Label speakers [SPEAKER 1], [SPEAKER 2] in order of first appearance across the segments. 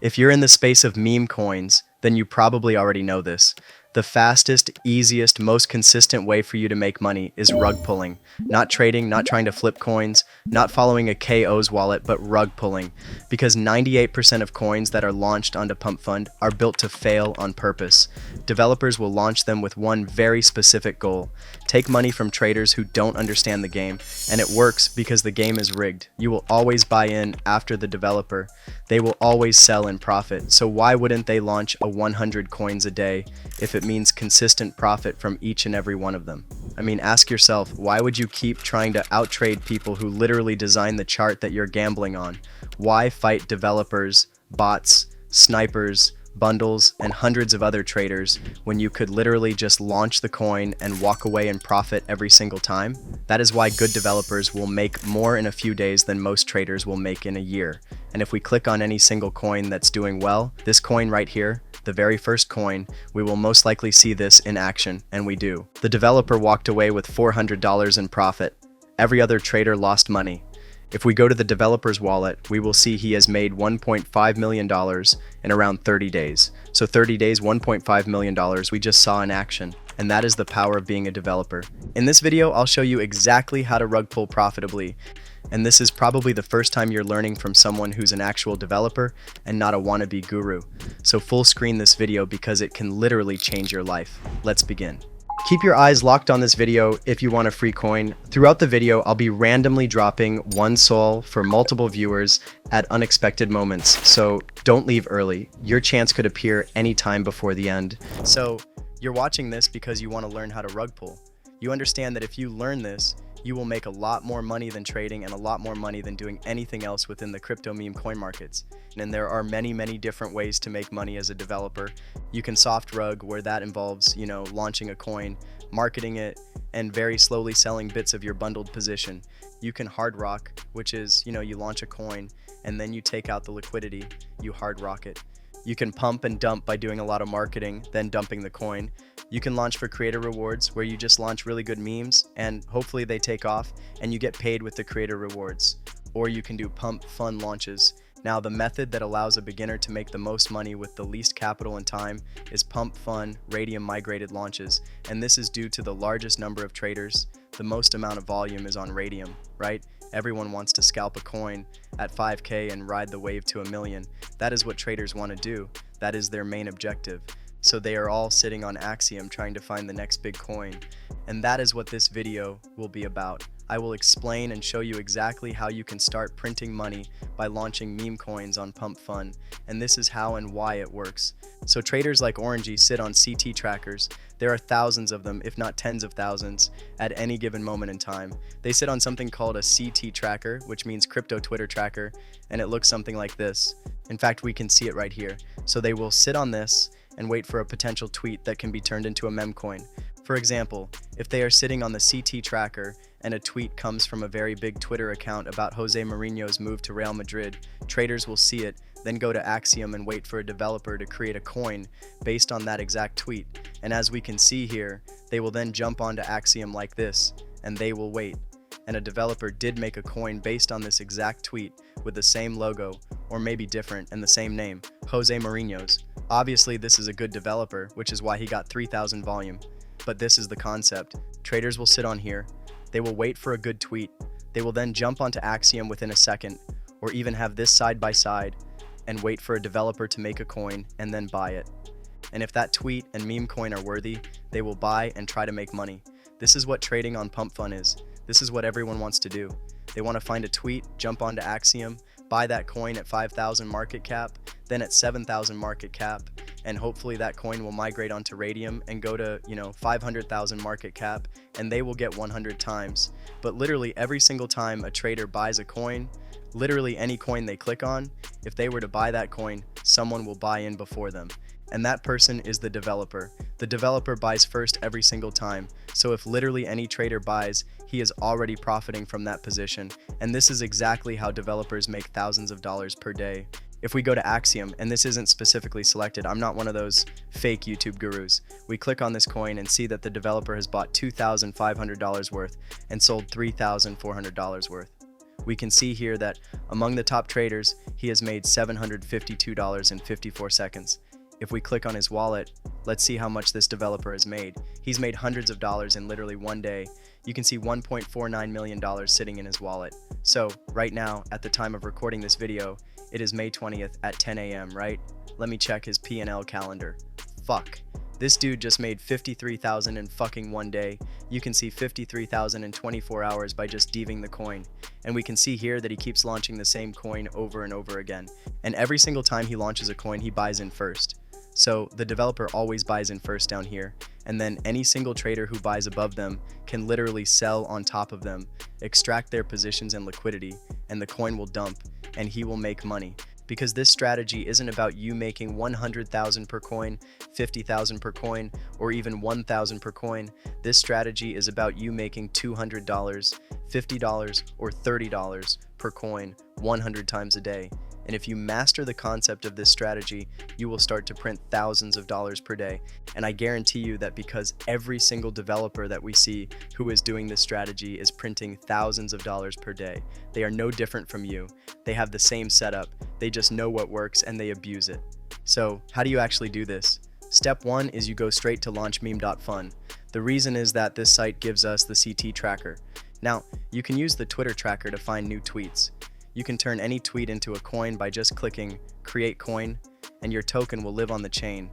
[SPEAKER 1] If you're in the space of meme coins, then you probably already know this. The fastest, easiest, most consistent way for you to make money is rug pulling. Not trading, not trying to flip coins, not following a KO's wallet, but rug pulling. Because 98% of coins that are launched onto Pump.fun are built to fail on purpose. Developers will launch them with one very specific goal: take money from traders who don't understand the game, and it works because the game is rigged. You will always buy in after the developer. They will always sell and profit. So why wouldn't they launch a 100 coins a day if it means consistent profit from each and every one of them? I mean, ask yourself, why would you keep trying to outtrade people who literally design the chart that you're gambling on? Why fight developers, bots, snipers, bundles, and hundreds of other traders when you could literally just launch the coin and walk away and profit every single time? That is why good developers will make more in a few days than most traders will make in a year. And if we click on any single coin that's doing well, this coin right here, the very first coin, we will most likely see this in action, and we do. The developer walked away with $400 in profit. Every other trader lost money. If we go to the developer's wallet, we will see he has made $1.5 million in around 30 days. So 30 days, $1.5 million we just saw in action. And that is the power of being a developer. In this video, I'll show you exactly how to rug pull profitably. And this is probably the first time you're learning from someone who's an actual developer and not a wannabe guru. So full screen this video because it can literally change your life. Let's begin. Keep your eyes locked on this video if you want a free coin. Throughout the video, I'll be randomly dropping one sol for multiple viewers at unexpected moments. So don't leave early. Your chance could appear anytime before the end. So you're watching this because you want to learn how to rug pull. You understand that if you learn this, you will make a lot more money than trading and a lot more money than doing anything else within the crypto meme coin markets. And there are many, many different ways to make money as a developer. You can soft rug, where that involves, launching a coin, marketing it, and very slowly selling bits of your bundled position. You can hard rock, which is, you launch a coin and then you take out the liquidity, you hard rock it. You can pump and dump by doing a lot of marketing, then dumping the coin. You can launch for creator rewards, where you just launch really good memes and hopefully they take off and you get paid with the creator rewards. Or you can do Pump.fun launches. Now, the method that allows a beginner to make the most money with the least capital and time is Pump.fun Raydium migrated launches. And this is due to the largest number of traders. The most amount of volume is on Raydium, right? Everyone wants to scalp a coin at 5K and ride the wave to 1 million. That is what traders want to do. That is their main objective. So they are all sitting on Axiom trying to find the next big coin. And that is what this video will be about. I will explain and show you exactly how you can start printing money by launching meme coins on Pump.fun, and this is how and why it works. So traders like Orangey sit on CT trackers. There are thousands of them, if not tens of thousands, at any given moment in time. They sit on something called a CT tracker, which means crypto Twitter tracker, and it looks something like this. In fact, we can see it right here. So they will sit on this and wait for a potential tweet that can be turned into a MemeCoin. For example, if they are sitting on the CT tracker and a tweet comes from a very big Twitter account about Jose Mourinho's move to Real Madrid, traders will see it, then go to Axiom and wait for a developer to create a coin based on that exact tweet. And as we can see here, they will then jump onto Axiom like this, and they will wait. And a developer did make a coin based on this exact tweet with the same logo, or maybe different, and the same name, Jose Mourinho's. Obviously, this is a good developer, which is why he got 3,000 volume. But this is the concept. Traders will sit on here. They will wait for a good tweet. They will then jump onto Axiom within a second, or even have this side by side, and wait for a developer to make a coin and then buy it. And if that tweet and meme coin are worthy, they will buy and try to make money. This is what trading on Pump.fun is. This is what everyone wants to do. They want to find a tweet, jump onto Axiom, buy that coin at 5,000 market cap, then at 7,000 market cap, and hopefully that coin will migrate onto Raydium and go to, 500,000 market cap, and they will get 100 times. But literally every single time a trader buys a coin, literally any coin they click on, if they were to buy that coin, someone will buy in before them. And that person is the developer. The developer buys first every single time. So if literally any trader buys, he is already profiting from that position. And this is exactly how developers make thousands of dollars per day. If we go to Axiom, and this isn't specifically selected, I'm not one of those fake YouTube gurus. We click on this coin and see that the developer has bought $2,500 worth and sold $3,400 worth. We can see here that among the top traders, he has made $752.54. If we click on his wallet, let's see how much this developer has made. He's made hundreds of dollars in literally one day. You can see $1.49 million sitting in his wallet. So, right now, at the time of recording this video, it is May 20th at 10 a.m., right? Let me check his P&L calendar. Fuck. This dude just made 53,000 in fucking one day. You can see 53,000 in 24 hours by just deving the coin. And we can see here that he keeps launching the same coin over and over again. And every single time he launches a coin, he buys in first. So the developer always buys in first down here, and then any single trader who buys above them can literally sell on top of them, extract their positions and liquidity, and the coin will dump, and he will make money. Because this strategy isn't about you making 100,000 per coin, 50,000 per coin, or even 1,000 per coin. This strategy is about you making $200, $50, or $30 per coin 100 times a day. And if you master the concept of this strategy, you will start to print thousands of dollars per day. And I guarantee you that because every single developer that we see who is doing this strategy is printing thousands of dollars per day. They are no different from you. They have the same setup. They just know what works and they abuse it. So how do you actually do this? Step 1 is you go straight to launch.meme.fun. The reason is that this site gives us the CT tracker. Now, you can use the Twitter tracker to find new tweets. You can turn any tweet into a coin by just clicking Create Coin, and your token will live on the chain.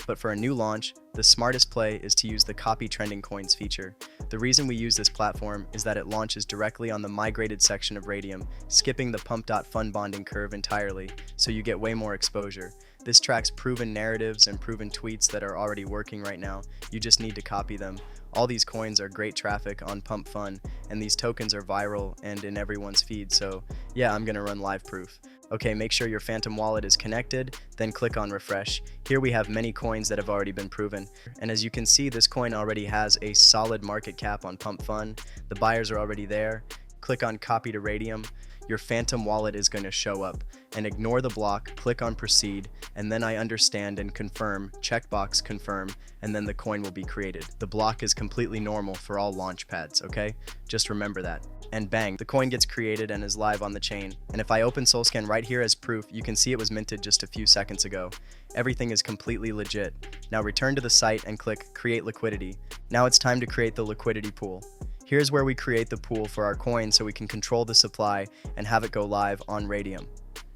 [SPEAKER 1] But for a new launch, the smartest play is to use the Copy Trending Coins feature. The reason we use this platform is that it launches directly on the migrated section of Raydium, skipping the Pump.fun bonding curve entirely, so you get way more exposure. This tracks proven narratives and proven tweets that are already working right now. You just need to copy them. All these coins are great traffic on Pump.fun, and these tokens are viral and in everyone's feed, so yeah, I'm gonna run live proof. Okay, make sure your Phantom wallet is connected, then click on refresh. Here we have many coins that have already been proven, and as you can see, this coin already has a solid market cap on Pump.fun. The buyers are already there. Click on copy to Raydium. Your Phantom wallet is going to show up, and ignore the block, click on proceed, and then I understand and confirm, checkbox confirm, and then the coin will be created. The block is completely normal for all launch pads, okay? Just remember that. And bang, the coin gets created and is live on the chain. And if I open SolScan right here as proof, you can see it was minted just a few seconds ago. Everything is completely legit. Now return to the site and click Create Liquidity. Now it's time to create the liquidity pool. Here's where we create the pool for our coin so we can control the supply and have it go live on Raydium.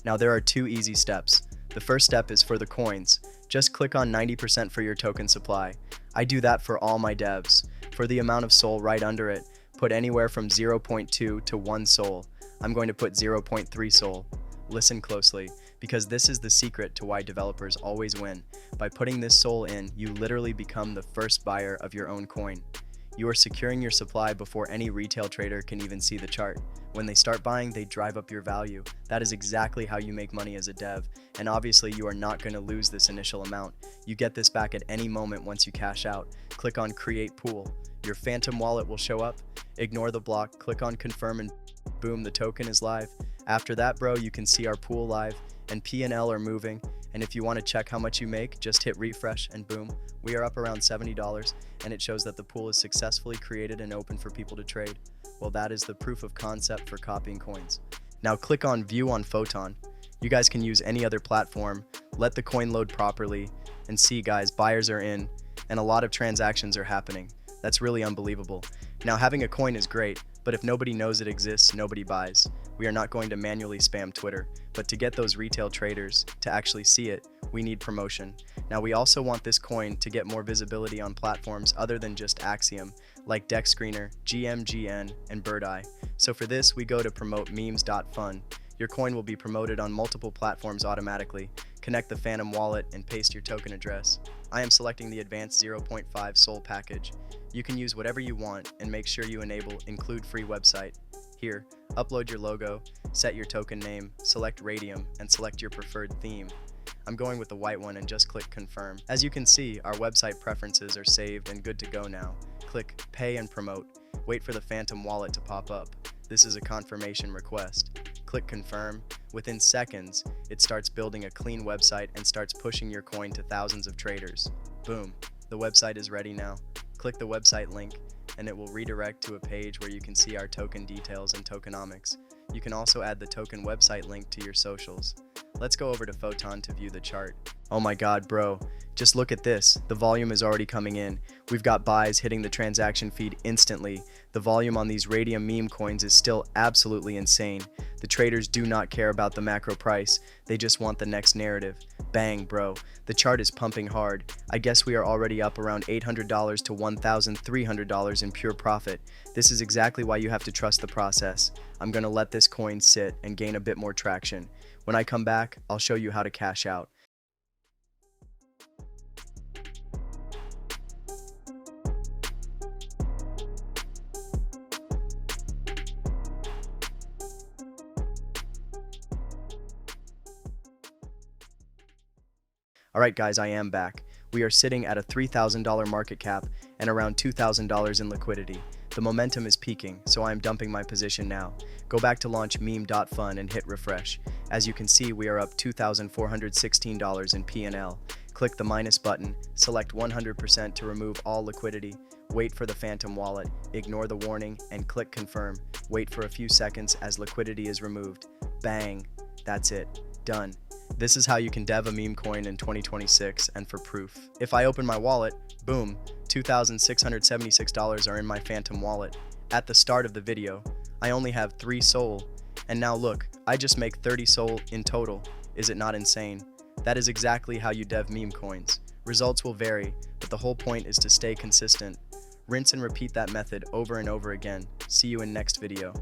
[SPEAKER 1] Now there are 2 easy steps. The first step is for the coins. Just click on 90% for your token supply. I do that for all my devs. For the amount of SOL right under it, put anywhere from 0.2 to 1 SOL. I'm going to put 0.3 SOL. Listen closely, because this is the secret to why developers always win. By putting this SOL in, you literally become the first buyer of your own coin. You are securing your supply before any retail trader can even see the chart. When they start buying, they drive up your value. That is exactly how you make money as a dev, and obviously you are not going to lose this initial amount. You get this back at any moment once you cash out. Click on Create Pool. Your Phantom wallet will show up. Ignore the block, click on Confirm, and boom, the token is live. After that, bro, you can see our pool live, and P&L are moving. And if you want to check how much you make, just hit refresh and boom, we are up around $70, and it shows that the pool is successfully created and open for people to trade. Well, that is the proof of concept for copying coins. Now click on View on Photon. You guys can use any other platform, let the coin load properly, and see guys, buyers are in, and a lot of transactions are happening. That's really unbelievable. Now having a coin is great, but if nobody knows it exists, nobody buys. We are not going to manually spam Twitter, but to get those retail traders to actually see it, we need promotion. Now we also want this coin to get more visibility on platforms other than just Axiom, like Dex Screener, GMGN, and Birdeye. So for this, we go to promote memes.fun. Your coin will be promoted on multiple platforms automatically. Connect the Phantom wallet and paste your token address. I am selecting the advanced 0.5 SOL package. You can use whatever you want and make sure you enable include free website. Here, upload your logo, set your token name, select Raydium, and select your preferred theme. I'm going with the white one and just click confirm. As you can see, our website preferences are saved and good to go now. Click pay and promote. Wait for the Phantom wallet to pop up. This is a confirmation request. Click confirm. Within seconds, it starts building a clean website and starts pushing your coin to thousands of traders. Boom, the website is ready now. Click the website link and it will redirect to a page where you can see our token details and tokenomics. You can also add the token website link to your socials. Let's go over to Photon to view the chart. Oh my god, bro. Just look at this. The volume is already coming in. We've got buys hitting the transaction feed instantly. The volume on these Raydium meme coins is still absolutely insane. The traders do not care about the macro price. They just want the next narrative. Bang, bro. The chart is pumping hard. I guess we are already up around $800 to $1,300 in pure profit. This is exactly why you have to trust the process. I'm gonna let this coin sit and gain a bit more traction. When I come back, I'll show you how to cash out. Alright guys, I am back. We are sitting at a $3,000 market cap and around $2,000 in liquidity. The momentum is peaking, so I am dumping my position now. Go back to launch Meme.fun and hit refresh. As you can see, we are up $2,416 in P&L. Click the minus button, select 100% to remove all liquidity, wait for the phantom wallet, ignore the warning, and click confirm. Wait for a few seconds as liquidity is removed. Bang! That's it. Done. This is how you can dev a meme coin in 2026, and for proof. If I open my wallet, boom, $2,676 are in my phantom wallet. At the start of the video, I only have 3 SOL, and now look, I just make 30 SOL in total. Is it not insane? That is exactly how you dev meme coins. Results will vary, but the whole point is to stay consistent. Rinse and repeat that method over and over again. See you in next video.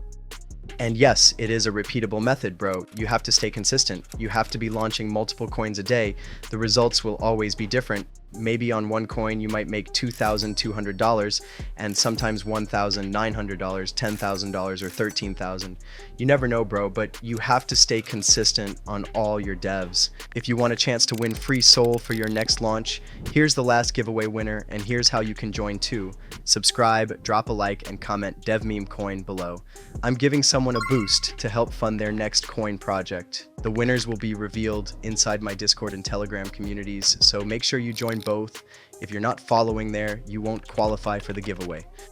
[SPEAKER 1] And yes, it is a repeatable method, bro. You have to stay consistent. You have to be launching multiple coins a day. The results will always be different. Maybe on one coin you might make $2,200 and sometimes $1,900, $10,000 or $13,000. You never know, bro, but you have to stay consistent on all your devs. If you want a chance to win free SOL for your next launch, here's the last giveaway winner, and here's how you can join too. Subscribe, drop a like, and comment DevMemeCoin below. I'm giving someone a boost to help fund their next coin project. The winners will be revealed inside my Discord and Telegram communities, so make sure you join both. If you're not following there, you won't qualify for the giveaway.